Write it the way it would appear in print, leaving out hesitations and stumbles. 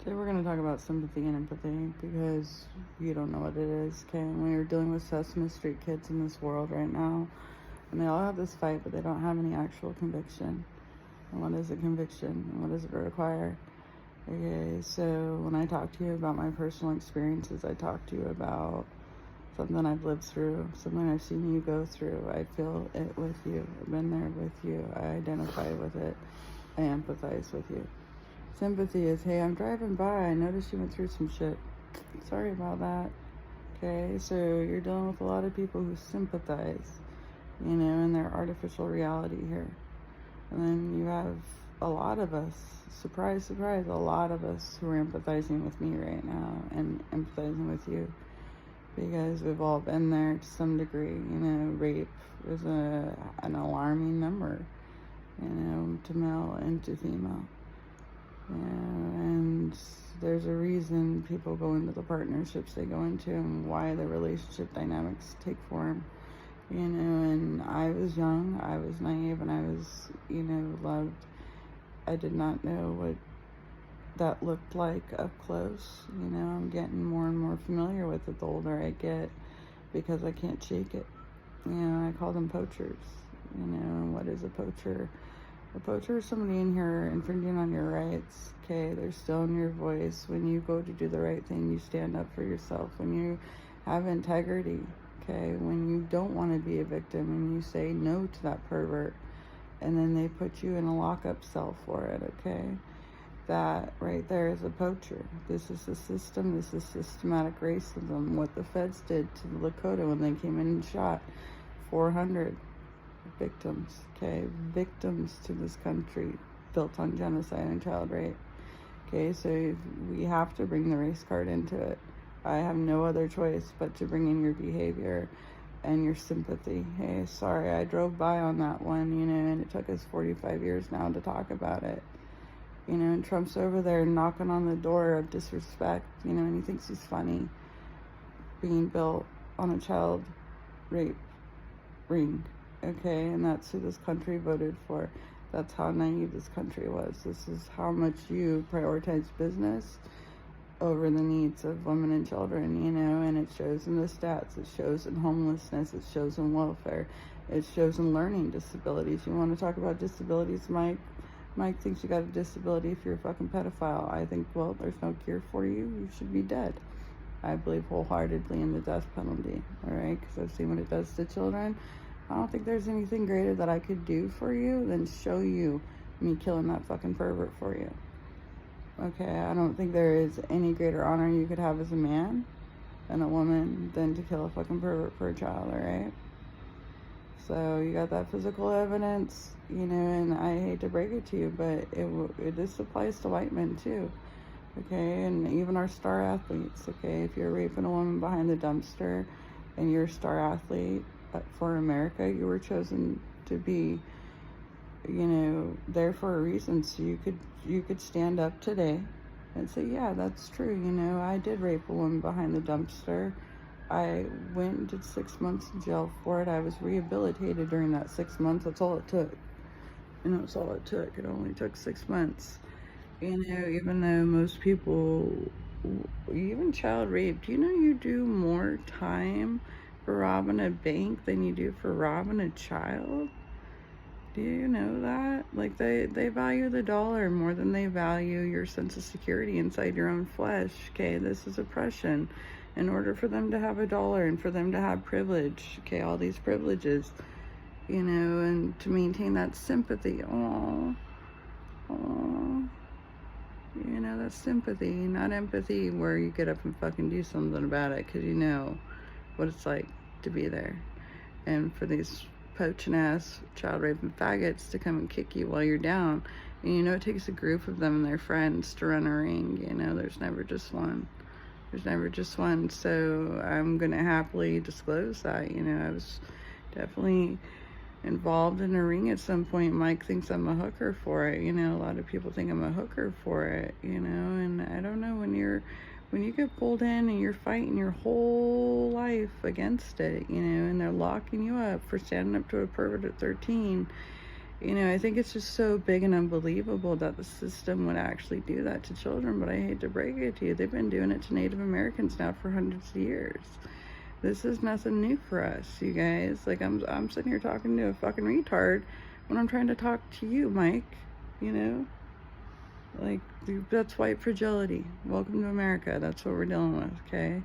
Today we're going to talk about sympathy and empathy because you don't know what it is, okay? And we are dealing with Sesame Street kids in this world right now, and they all have this fight, but they don't have any actual conviction. And what is a conviction? And what does it require? Okay, so when I talk to you about my personal experiences, I talk to you about something I've lived through, something I've seen you go through. I feel it with you. I've been there with you. I identify with it. I empathize with you. Sympathy is, hey, I'm driving by, I noticed you went through some shit. Sorry about that. Okay, so you're dealing with a lot of people who sympathize, in their artificial reality here. And then you have a lot of us, surprise, surprise, a lot of us who are empathizing with me right now and empathizing with you. Because we've all been there to some degree. Rape is an alarming number, to male and to female. And there's a reason people go into the partnerships they go into and why the relationship dynamics take form. And I was young, I was naive, and I was, loved. I did not know what that looked like up close. I'm getting more and more familiar with it the older I get because I can't shake it. I call them poachers. What is a poacher? A poacher is somebody in here infringing on your rights, okay? They're still in your voice. When you go to do the right thing, you stand up for yourself. When you have integrity, okay? When you don't want to be a victim and you say no to that pervert, and then they put you in a lockup cell for it, okay? That right there is a poacher. This is the system. This is systematic racism. What the feds did to the Lakota when they came in and shot 400 victims, okay? Victims to this country built on genocide and child rape. Okay, so we have to bring the race card into it. I have no other choice but to bring in your behavior and your sympathy. Hey, sorry, I drove by on that one, and it took us 45 years now to talk about it. And Trump's over there knocking on the door of disrespect, and he thinks he's funny being built on a child rape ring. Okay, and that's who this country voted for. That's how naive this country was. This is how much you prioritize business over the needs of women and children, and it shows in the stats. It shows in homelessness. It shows in welfare. It shows in learning disabilities. You want to talk about disabilities, Mike? Mike thinks you got a disability if you're a fucking pedophile. I think, well, there's no cure for you. You should be dead. I believe wholeheartedly in the death penalty, all right? Because I've seen what it does to children. I don't think there's anything greater that I could do for you than show you me killing that fucking pervert for you. Okay, I don't think there is any greater honor you could have as a man and a woman than to kill a fucking pervert for a child, alright? So you got that physical evidence, and I hate to break it to you, but this applies to white men too. Okay, and even our star athletes, okay? If you're raping a woman behind the dumpster and you're a star athlete, for America, you were chosen to be, there for a reason. So you could stand up today and say, yeah, that's true. I did rape a woman behind the dumpster. I went and did 6 months in jail for it. I was rehabilitated during that 6 months. That's all it took. That's all it took. It only took 6 months. Even though most people, even child rape, you do more time for robbing a bank than you do for robbing a child? Do you know that? Like, they value the dollar more than they value your sense of security inside your own flesh. Okay, this is oppression. In order for them to have a dollar and for them to have privilege, okay, all these privileges, and to maintain that sympathy. That's sympathy, not empathy, where you get up and fucking do something about it because you know what it's like to be there. And for these poaching ass child raping faggots to come and kick you while you're down, and it takes a group of them and their friends to run a ring. There's never just one. So I'm gonna happily disclose that. I was definitely involved in a ring at some point. Mike thinks I'm a hooker for it. A lot of people think I'm a hooker for it, and I don't know, when you get pulled in and you're fighting your whole life against it, and they're locking you up for standing up to a pervert at 13, You know, I think it's just so big and unbelievable that the system would actually do that to children, but I hate to break it to you, they've been doing it to Native Americans now for hundreds of years. This is nothing new for us, you guys. Like, I'm sitting here talking to a fucking retard when I'm trying to talk to you, Mike, you know? Like, that's white fragility. Welcome to America. That's what we're dealing with, okay?